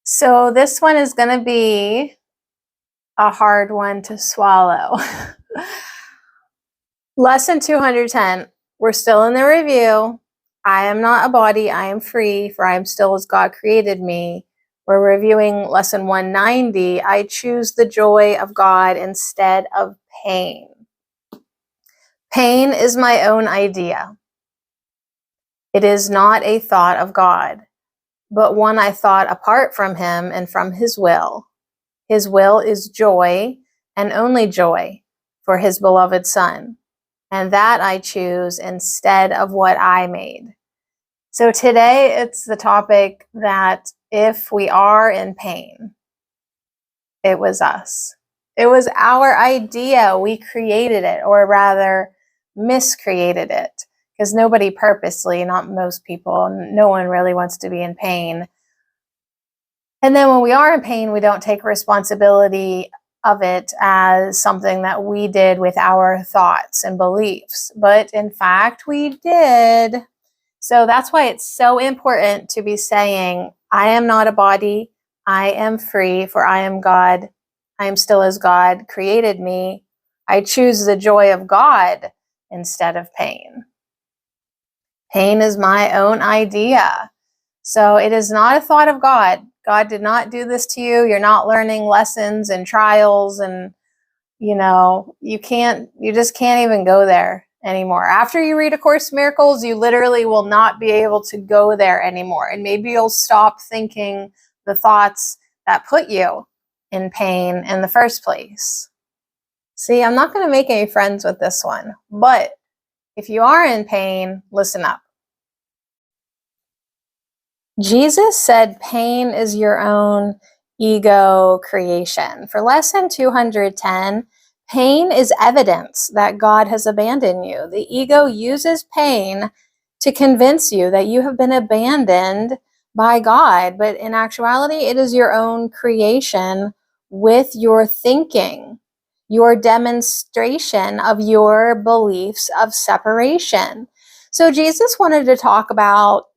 So this one is going to be a hard one to swallow. Lesson 210. We're still in the review. I am not a body, I am free, for I am still as God created me. We're reviewing lesson 190. I choose the joy of God instead of pain. Pain is my own idea. It is not a thought of God, but one I thought apart from him and from his will. His will is joy, and only joy, for his beloved Son. And that I choose instead of what I made. So today it's the topic that if we are in pain, it was us. It was our idea. We created it, or rather miscreated it, because nobody purposely, not most people, no one really wants to be in pain. And then when we are in pain, we don't take responsibility of it as something that we did with our thoughts and beliefs. But in fact, we did. So that's why it's so important to be saying, I am not a body. I am free, for I am God. I am still as God created me. I choose the joy of God instead of pain. Pain is my own idea. So it is not a thought of God. God did not do this to you. You're not learning lessons and trials, and you just can't even go there anymore. After you read A Course in Miracles, you literally will not be able to go there anymore. And maybe you'll stop thinking the thoughts that put you in pain in the first place. See, I'm not going to make any friends with this one, but if you are in pain, listen up. Jesus said pain is your own ego creation. For lesson 210, pain is evidence that God has abandoned you. The ego uses pain to convince you that you have been abandoned by God, but in actuality, it is your own creation with your thinking, your demonstration of your beliefs of separation. So Jesus wanted to talk about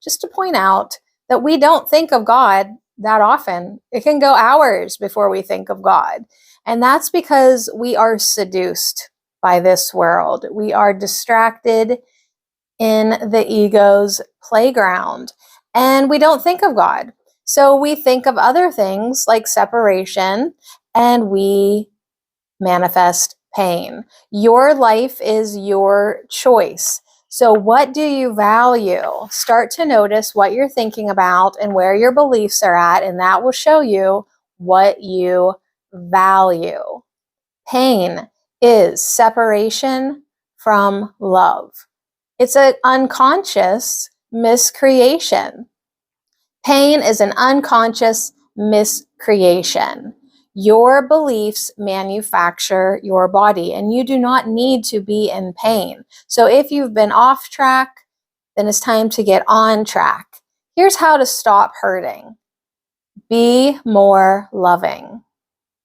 just to point out that we don't think of God that often. It can go hours before we think of God. And that's because we are seduced by this world. We are distracted in the ego's playground, and we don't think of God. So we think of other things like separation, and we manifest pain. Your life is your choice. So what do you value? Start to notice what you're thinking about and where your beliefs are at, and that will show you what you value. Pain is separation from love. It's an unconscious miscreation. Pain is an unconscious miscreation. Your beliefs manufacture your body, and you do not need to be in pain. So if you've been off track, then it's time to get on track. Here's how to stop hurting. Be more loving.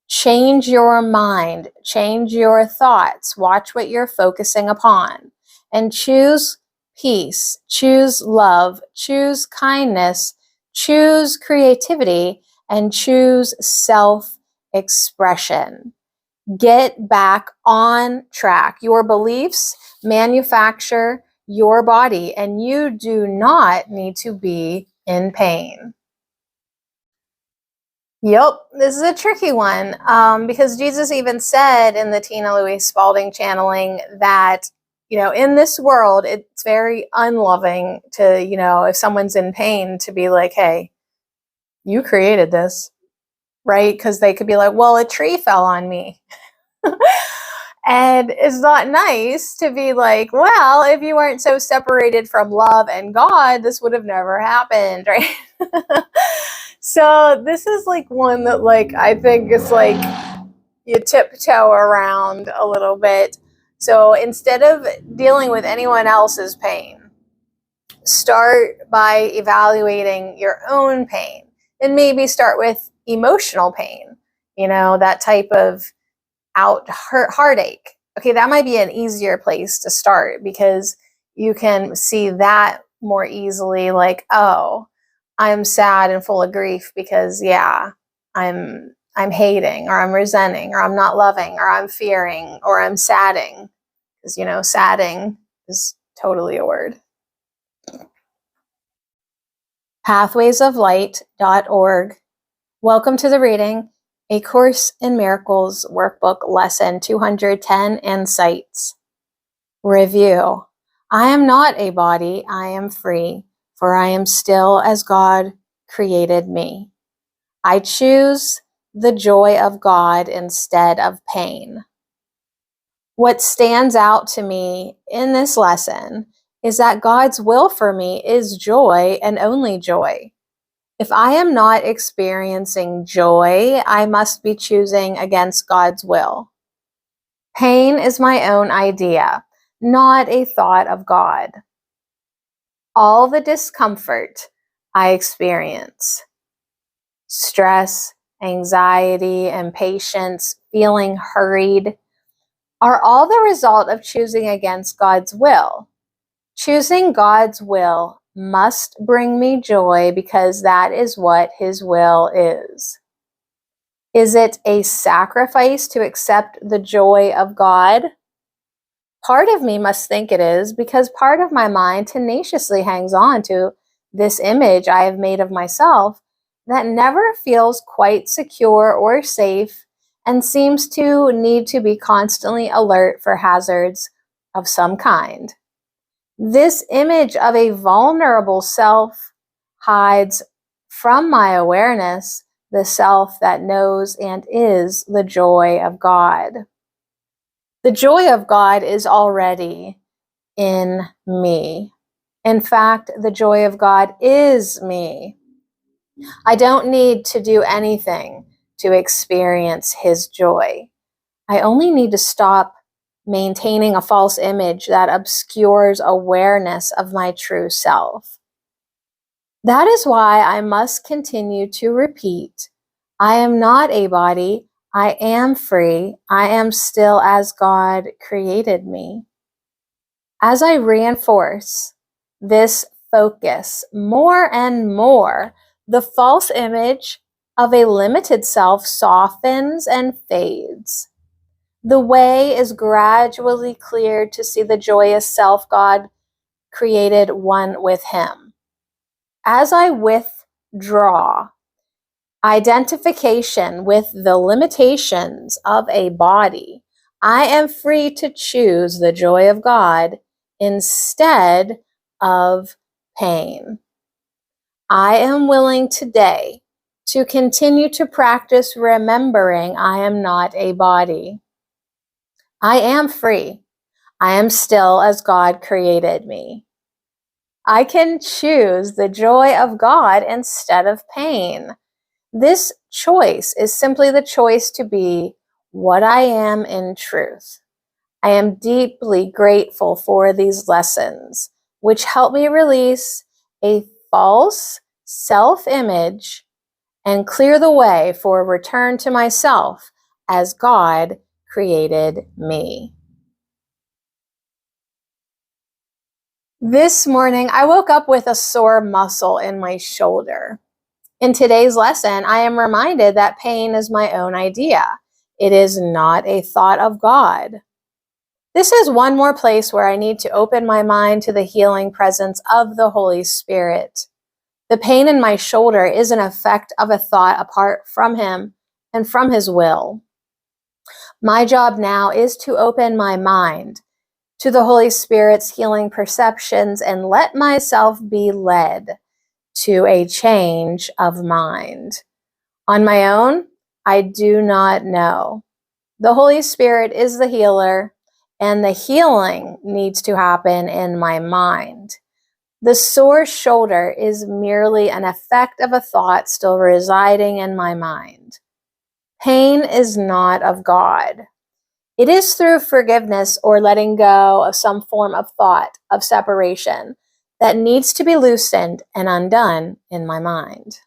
Change your mind. Change your thoughts. Watch what you're focusing upon. And choose peace. Choose love. Choose kindness. Choose creativity. And choose self-expression. Get back on track. Your beliefs manufacture your body, and you do not need to be in pain. Yep, this is a tricky one because Jesus even said in the Tina Louise Spalding channeling that, in this world, it's very unloving to, if someone's in pain, to be like, hey, you created this, right? Because they could be like, well, a tree fell on me. And it's not nice to be like, well, if you weren't so separated from love and God, this would have never happened, right? So this is like one that I think is like you tiptoe around a little bit. So instead of dealing with anyone else's pain, start by evaluating your own pain, and maybe start with emotional pain, that type of heartache. Okay, that might be an easier place to start because you can see that more easily, like, oh, I'm sad and full of grief because, yeah, I'm hating, or I'm resenting, or I'm not loving, or I'm fearing, or I'm sadding. Because, sadding is totally a word. Pathwaysoflight.org. Welcome to the reading, A Course in Miracles Workbook Lesson 210 and Sites. Review. I am not a body, I am free, for I am still as God created me. I choose the joy of God instead of pain. What stands out to me in this lesson is that God's will for me is joy and only joy. If I am not experiencing joy, I must be choosing against God's will. Pain is my own idea, not a thought of God. All the discomfort I experience, stress, anxiety, impatience, feeling hurried, are all the result of choosing against God's will. Choosing God's will must bring me joy because that is what His will is. Is it a sacrifice to accept the joy of God? Part of me must think it is, because part of my mind tenaciously hangs on to this image I have made of myself that never feels quite secure or safe and seems to need to be constantly alert for hazards of some kind. This image of a vulnerable self hides from my awareness the self that knows and is the joy of God. The joy of God is already in me. In fact, the joy of God is me. I don't need to do anything to experience His joy. I only need to stop maintaining a false image that obscures awareness of my true self. That is why I must continue to repeat, I am not a body, I am free, I am still as God created me. As I reinforce this focus more and more, the false image of a limited self softens and fades. The way is gradually cleared to see the joyous self God created one with Him. As I withdraw identification with the limitations of a body, I am free to choose the joy of God instead of pain. I am willing today to continue to practice remembering I am not a body. I am free. I am still as God created me. I can choose the joy of God instead of pain. This choice is simply the choice to be what I am in truth. I am deeply grateful for these lessons, which help me release a false self-image and clear the way for a return to myself as God created me. This morning, I woke up with a sore muscle in my shoulder. In today's lesson, I am reminded that pain is my own idea. It is not a thought of God. This is one more place where I need to open my mind to the healing presence of the Holy Spirit. The pain in my shoulder is an effect of a thought apart from Him and from His will. My job now is to open my mind to the Holy Spirit's healing perceptions and let myself be led to a change of mind. On my own, I do not know. The Holy Spirit is the healer, and the healing needs to happen in my mind. The sore shoulder is merely an effect of a thought still residing in my mind. Pain is not of God. It is through forgiveness or letting go of some form of thought of separation that needs to be loosened and undone in my mind.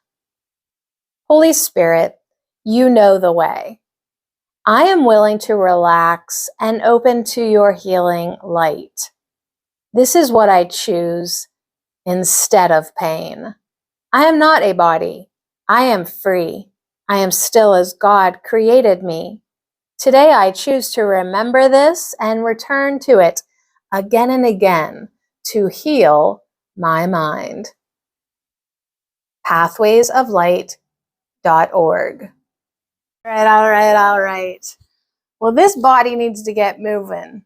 Holy Spirit, you know the way. I am willing to relax and open to your healing light. This is what I choose instead of pain. I am not a body. I am free. I am still as God created me. Today I choose to remember this and return to it again and again to heal my mind. pathwaysoflight.org. All right. Well, this body needs to get moving.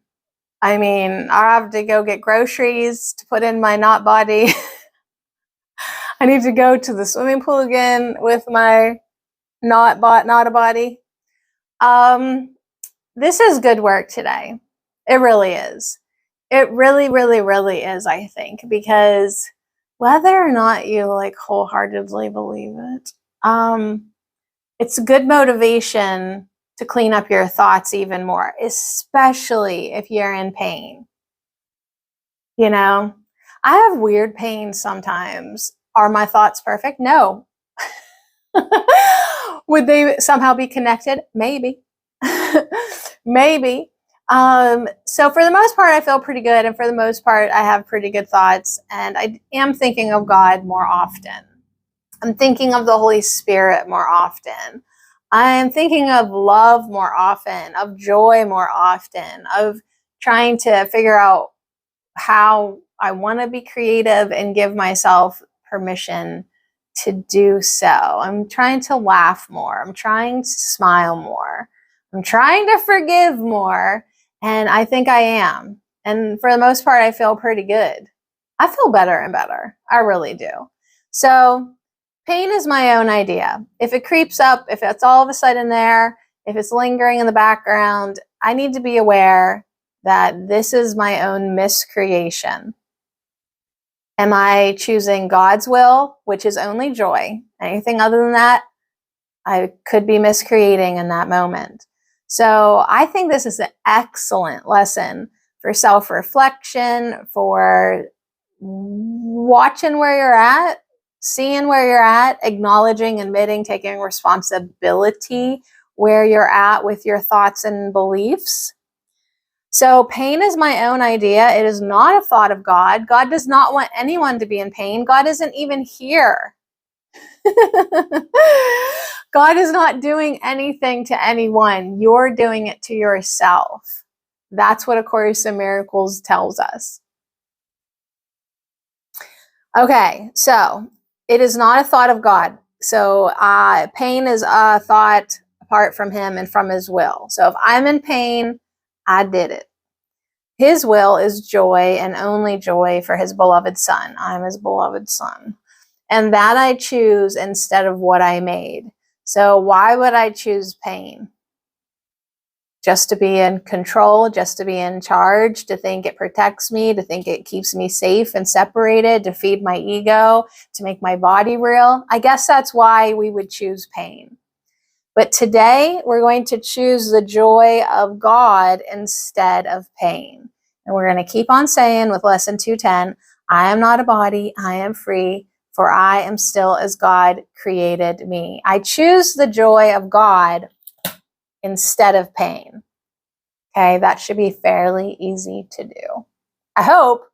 I mean, I have to go get groceries to put in my not body. I need to go to the swimming pool again with my not a body. This is good work today. It really is. It really, really, really is, I think, because whether or not you like wholeheartedly believe it, it's a good motivation to clean up your thoughts even more, especially if you're in pain. You know, I have weird pain sometimes. Are my thoughts perfect? No. Would they somehow be connected? Maybe. Maybe. So for the most part, I feel pretty good. And for the most part, I have pretty good thoughts. And I am thinking of God more often. I'm thinking of the Holy Spirit more often. I'm thinking of love more often, of joy more often, of trying to figure out how I want to be creative and give myself permission to do so. I'm trying to laugh more. I'm trying to smile more. I'm trying to forgive more. And I think I am. And for the most part, I feel pretty good. I feel better and better. I really do. So pain is my own idea. If it creeps up, if it's all of a sudden there, if it's lingering in the background, I need to be aware that this is my own miscreation. Am I choosing God's will, which is only joy? Anything other than that, I could be miscreating in that moment. So I think this is an excellent lesson for self-reflection, for watching where you're at, seeing where you're at, acknowledging, admitting, taking responsibility where you're at with your thoughts and beliefs. So pain is my own idea. It is not a thought of God. God does not want anyone to be in pain. God isn't even here. God is not doing anything to anyone. You're doing it to yourself. That's what A Course in Miracles tells us. Okay, so it is not a thought of God. So pain is a thought apart from him and from his will. So if I'm in pain, I did it. His will is joy and only joy for his beloved son. I'm his beloved son. And that I choose instead of what I made. So why would I choose pain? Just to be in control, just to be in charge, to think it protects me, to think it keeps me safe and separated, to feed my ego, to make my body real. I guess that's why we would choose pain. But today we're going to choose the joy of God instead of pain. And we're going to keep on saying with lesson 210, I am not a body, I am free, for I am still as God created me. I choose the joy of God instead of pain. Okay, that should be fairly easy to do. I hope.